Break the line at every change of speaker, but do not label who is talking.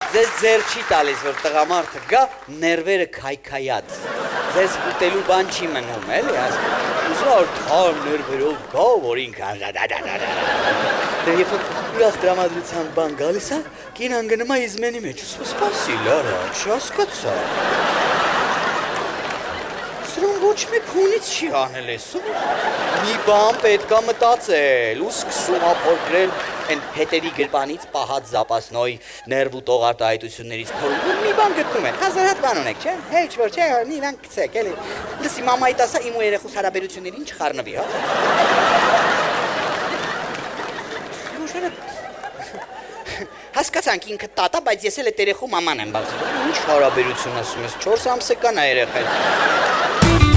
Ձեզ ձեր չի տալիս, որ տղամարդը գա, ներվերը քայքայած։ Ձեզ ուտելու բան չի մնում, էլի, ուզում որ թարմ ներվերով գա, որ ինքը Դե երբ ուրախ տրամադրության բան գալիս է, կինան գնում է իզմենի մեջ, սպասի, Լարա, չհասկացա։ Սրան ոչ մեկ հունից չի անել ես, մի բան պետք է մտածել, ու սկսում ապորգրել են հետերի գրպանից պահած զապասնոյ ներվուտող արտահայտություններից փորում, մի բան գտնում են, հազար հատ բան ունեք, չէ, հեչ որ չէ, մի բան կցեք, էլի, լսի մամայիդ ասա իմ ու երեխուս հարաբերություններին չխառնվի, հա։ Հասկացանք ինքը տատա, բայց ես էլ էտ երեխու մաման եմ բարձր, ինչ հարաբերություն ասում ես, 4 ամսեկան է երեխան։